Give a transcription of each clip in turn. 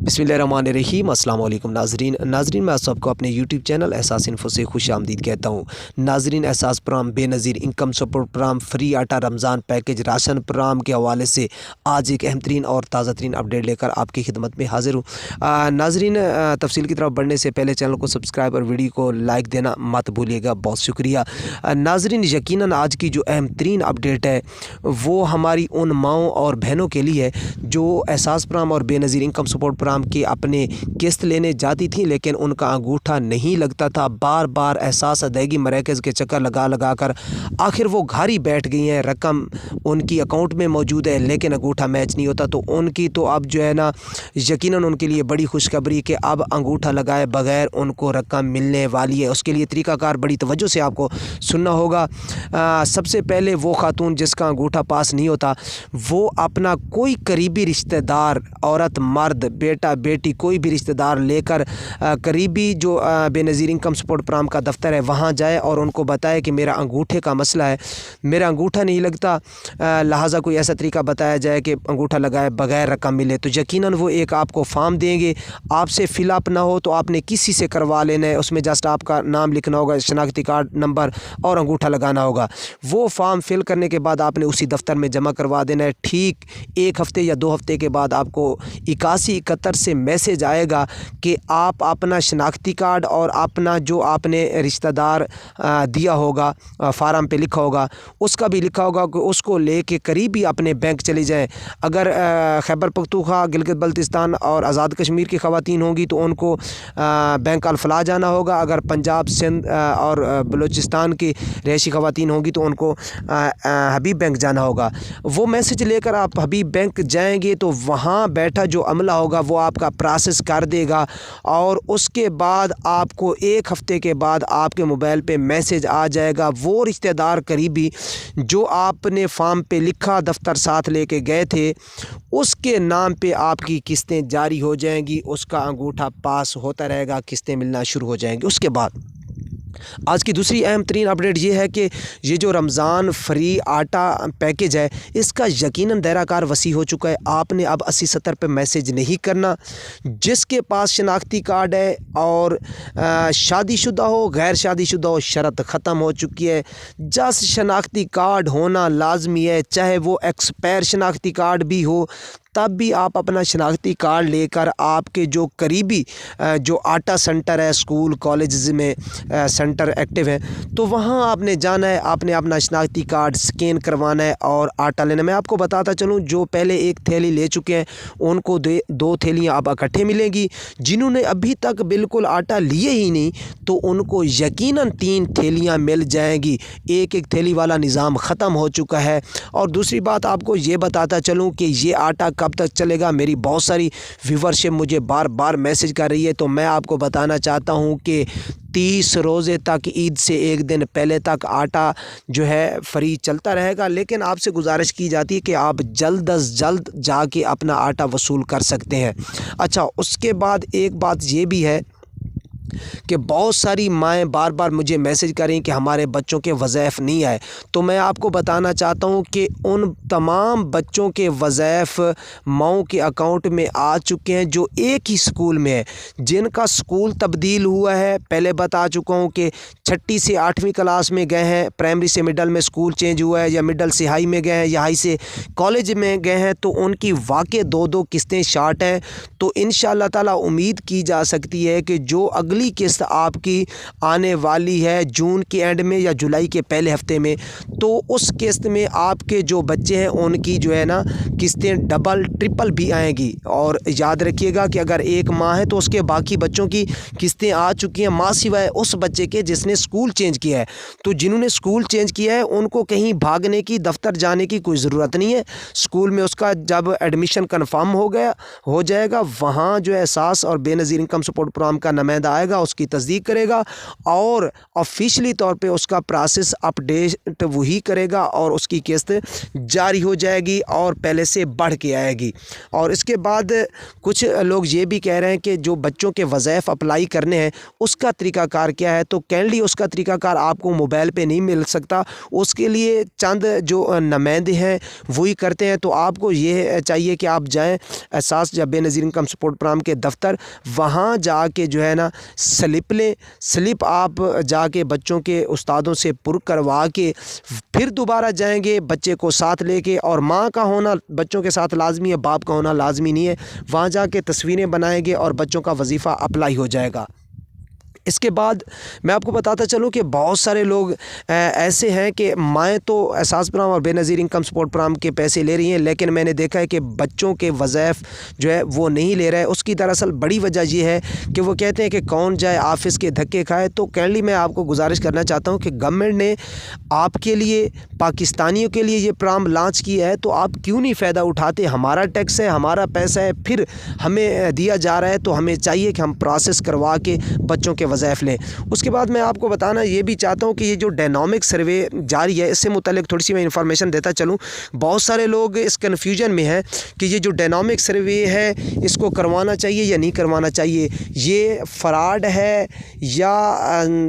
बिस्मिल्लाहिर्रहमानिर्रहीम। अस्सलाम वालेकुम नाज़रीन मैं सबको अपने यूट्यूब चैनल एहसास इन्फो से खुश आमदीद कहता हूँ। नाज़रीन, Ehsaas program Benazir income support program free आटा रमज़ान पैकेज राशन प्रोग्राम के हवाले से आज एक अहम तरीन और ताज़ा तरीन अपडेट लेकर आपकी खिदमत में हाजिर हूँ। नाज़रीन, तफसील की तरफ बढ़ने से पहले चैनल को सब्सक्राइब और वीडियो को लाइक देना मत भूलिएगा, बहुत शुक्रिया। नाज़रीन, यकीनन आज की जो अहम तरीन अपडेट है वो हमारी उन माओं और बहनों के लिए जो एहसास प्रोग्राम और बेनज़ीर इनकम सपोर्ट प्रोग्राम की अपने किस्त लेने जाती थी, लेकिन उनका अंगूठा नहीं लगता था। बार बार एहसास अदायगी मराकज़ के चक्कर लगा कर आखिर वो घर ही बैठ गई हैं। रकम उनकी अकाउंट में मौजूद है लेकिन अंगूठा मैच नहीं होता। तो उनकी तो अब जो है ना, यकीनन उनके लिए बड़ी खुशखबरी कि अब अंगूठा लगाए बगैर उनको रकम मिलने वाली है। उसके लिए तरीक़ाकार बड़ी तवज्जो से आपको सुनना होगा। सबसे पहले वो खातून जिसका अंगूठा पास नहीं होता, वो अपना कोई करीबी रिश्तेदार, औरत मर्द, बेटा बेटी, कोई भी रिश्तेदार लेकर करीबी जो बेनज़ीर इनकम सपोर्ट प्रोग्राम का दफ्तर है वहाँ जाए और उनको बताए कि मेरा अंगूठे का मसला है, मेरा अंगूठा नहीं लगता, लिहाजा कोई ऐसा तरीका बताया जाए कि अंगूठा लगाए बगैर रकम मिले। तो यकीनन वो एक आपको फॉर्म देंगे, आपसे फिलअप ना हो तो आपने किसी से करवा लेना है। उसमें जस्ट आपका नाम लिखना होगा, शनाख्ती कार्ड नंबर और अंगूठा लगाना होगा। वो फॉर्म फिल करने के बाद आपने उसी दफ्तर में जमा करवा देना है। ठीक 1 हफ़्ते या 2 हफ़्ते के बाद आपको 8171 से मैसेज आएगा कि आप अपना शनाख्ती कार्ड और अपना जो आपने रिश्तेदार दिया होगा, फार्म पे लिखा होगा, उसका भी लिखा होगा कि उसको लेके करीबी अपने बैंक चले जाएं। अगर खैबर पख्तूनख्वा, गिलगित बल्तिस्तान और आज़ाद कश्मीर की ख़वातीन होंगी तो उनको बैंक अल-फलाह जाना होगा। अगर पंजाब, सिंध और बलूचिस्तान की रहायशी ख़वातीन होंगी तो उनको हबीब बैंक जाना होगा। वो मैसेज लेकर आप हबीब बैंक जाएंगे तो वहाँ बैठा जो अमला होगा वो आपका प्रोसेस कर देगा और उसके बाद आपको 1 हफ़्ते के बाद आपके मोबाइल पे मैसेज आ जाएगा। वो रिश्तेदार करीबी जो आपने फॉर्म पे लिखा, दफ्तर साथ लेके गए थे, उसके नाम पे आपकी किस्तें जारी हो जाएंगी, उसका अंगूठा पास होता रहेगा, किस्तें मिलना शुरू हो जाएंगी। उसके बाद आज की दूसरी अहम तरीन अपडेट ये है कि ये जो रमज़ान फ्री आटा पैकेज है इसका यकीनन दायराकार वसी हो चुका है। आपने अब 8070 पे मैसेज नहीं करना। जिसके पास शनाख्ती कार्ड है और शादीशुदा हो, गैर शादीशुदा हो, शर्त ख़त्म हो चुकी है। जस्ट शनाख्ती कार्ड होना लाजमी है, चाहे वो एक्सपायर शनाख्ती कार्ड भी हो, तब भी आप अपना शनाख्ती कार्ड लेकर आपके जो करीबी जो आटा सेंटर है, स्कूल कॉलेज में सेंटर एक्टिव है, तो वहाँ आपने जाना है, आपने अपना शनाख्ती कार्ड स्कैन करवाना है और आटा लेना। मैं आपको बताता चलूँ, जो पहले 1 थैली ले चुके हैं उनको 2 थैलियाँ अब इकट्ठे मिलेंगी। जिन्होंने अभी तक बिल्कुल आटा लिए ही नहीं तो उनको यकीनन 3 थैलियाँ मिल जाएंगी। एक थैली वाला निज़ाम ख़त्म हो चुका है। और दूसरी बात आपको ये बताता चलूँ कि ये आटा कब तक चलेगा। मेरी बहुत सारी व्यूवरशिप मुझे बार बार मैसेज कर रही है, तो मैं आपको बताना चाहता हूँ कि 30 रोज़े तक, ईद से 1 दिन पहले तक आटा जो है फ्री चलता रहेगा। लेकिन आपसे गुजारिश की जाती है कि आप जल्द अज जल्द जाके अपना आटा वसूल कर सकते हैं। अच्छा, उसके बाद एक बात ये भी है कि बहुत सारी माएँ बार बार मुझे मैसेज करें कि हमारे बच्चों के वज़ाइफ नहीं आए। तो मैं आपको बताना चाहता हूँ कि उन तमाम बच्चों के वज़ाइफ माओं के अकाउंट में आ चुके हैं जो एक ही स्कूल में है, जिनका स्कूल तब्दील हुआ है। पहले बता चुका हूँ कि 6ठी से 8वीं क्लास में गए हैं, प्राइमरी से मिडल में स्कूल चेंज हुआ है, या मिडल से हाई में गए हैं, या हाई से कॉलेज में गए हैं, तो उनकी वाकई 2-2 किस्तें शार्ट हैं। तो इंशाअल्लाह ताला उम्मीद की जा सकती है कि जो अगली किस्त आपकी आने वाली है जून के एंड में या जुलाई के पहले हफ्ते में, तो उस किस्त में आपके जो बच्चे हैं उनकी जो है ना किस्तें डबल ट्रिपल भी आएंगी। और याद रखिएगा कि अगर एक माह है तो उसके बाकी बच्चों की किस्तें आ चुकी हैं, माँ सिवाय उस बच्चे के जिसने स्कूल चेंज किया है। तो जिन्होंने स्कूल चेंज किया है उनको कहीं भागने की, दफ्तर जाने की कोई ज़रूरत नहीं है। स्कूल में उसका जब एडमिशन कन्फर्म हो जाएगा, वहाँ जो एहसास और बेनज़ीर इनकम सपोर्ट प्रोग्राम का नुमाइंदा आएगा, करेगा, उसकी तस्दीक करेगा और ऑफिशियली तौर पे उसका प्रोसेस अपडेट वही करेगा और उसकी किस्त जारी हो जाएगी और पहले से बढ़ के आएगी। और इसके बाद कुछ लोग ये भी कह रहे हैं कि जो बच्चों के वज़ाइफ अप्लाई करने हैं उसका तरीक़ाकार क्या है, तो कैंडली उसका तरीक़ाकार आपको मोबाइल पे नहीं मिल सकता, उसके लिए चंद जो नुमाइंदे हैं वही करते हैं। तो आपको ये चाहिए कि आप जाएं एहसास या बेनज़ीर इनकम सपोर्ट प्रोग्राम के दफ्तर, वहाँ जाके जो है ना स्लिप लें, स्लिप आप जाके बच्चों के उस्तादों से पुर करवा के फिर दोबारा जाएंगे बच्चे को साथ लेके। और माँ का होना बच्चों के साथ लाजमी है, बाप का होना लाजमी नहीं है। वहाँ जाके तस्वीरें बनाएंगे और बच्चों का वजीफ़ा अप्लाई हो जाएगा। इसके बाद मैं आपको बताता चलूँ कि बहुत सारे लोग ऐसे हैं कि माएँ तो एहसास प्रोग्राम और बेनज़ीर इनकम सपोर्ट प्रोग्राम के पैसे ले रही हैं, लेकिन मैंने देखा है कि बच्चों के वज़ाइफ जो है वो नहीं ले रहा है। उसकी दरअसल बड़ी वजह ये है कि वो कहते हैं कि कौन जाए ऑफिस के धक्के खाए। तो कैंडली मैं आपको गुजारिश करना चाहता हूँ कि गवर्नमेंट ने आपके लिए, पाकिस्तानियों के लिए ये प्रोग्राम लॉन्च किया है, तो आप क्यों नहीं फ़ायदा उठाते। हमारा टैक्स है, हमारा पैसा है, फिर हमें दिया जा रहा है, तो हमें चाहिए कि हम प्रोसेस करवा के बच्चों के वज़ाइफ लें। उसके बाद मैं आपको बताना ये भी चाहता हूँ कि ये जो डायनामिक सर्वे जारी है, इससे मुतालिक थोड़ी सी मैं इंफॉर्मेशन देता चलूँ। बहुत सारे लोग इस कन्फ्यूजन में हैं कि ये जो डायनामिक सर्वे है इसको करवाना चाहिए या नहीं करवाना चाहिए, ये फ्रॉड है या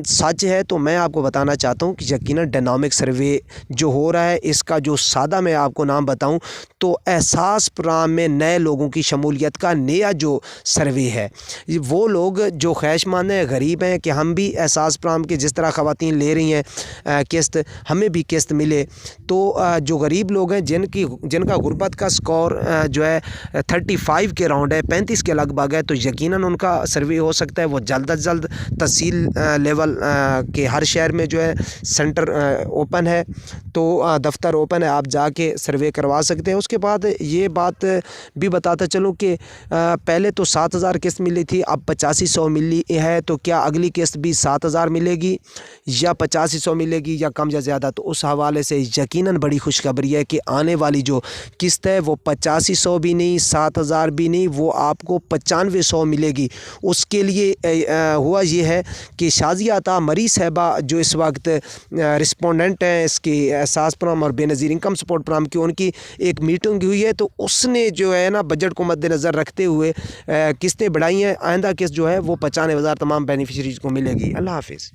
सच है। तो मैं आपको बताना चाहता हूँ कि यकीनन डायनामिक सर्वे जो हो रहा है इसका जो सादा मैं आपको नाम बताऊँ तो एहसास प्रोग्राम में नए लोगों की शमूलियत का नया जो सर्वे है, वो लोग जो ख्वाहिशमंद हैं, गरीब हैं कि हम भी एहसास प्रोग्राम के जिस तरह ख़वातीन ले रही हैं किस्त, हमें भी किस्त मिले। तो जो गरीब लोग हैं जिनका गुर्बत का स्कोर जो है 35 के राउंड है, 35 के लगभग है, तो यकीनन उनका सर्वे हो सकता है। वो जल्द अज जल्द तहसील लेवल के हर शहर में जो है सेंटर ओपन है, तो दफ्तर ओपन है, आप जाके सर्वे करवा सकते हैं। उसके बाद ये बात भी बताता चलूँ कि पहले तो 7,000 किस्त मिली थी, अब 8500 मिली है। तो क्या अगली किस्त भी 7,000 मिलेगी या 8500 मिलेगी या कम या ज़्यादा, तो उस हवाले से यकीनन बड़ी खुशखबरी है कि आने वाली जो किस्त है वो 8500 भी नहीं, 7,000 भी नहीं, वो आपको 9500 मिलेगी। उसके लिए हुआ ये है कि शाजिया अता मरी साहबा जो इस वक्त रिस्पोंडेंट हैं इसकी एहसास प्रोग्राम और बेनज़ीर इनकम सपोर्ट प्रोग्राम की, उनकी एक मीटिंग हुई है, तो उसने जो है ना बजट को मद्देनज़र रखते हुए किस्तें बढ़ाई हैं। आइंदा किस्त जो है वो 95,000 तमाम बेनिफिशरीज़ को मिलेगी। अल्लाह हाफ़िज़।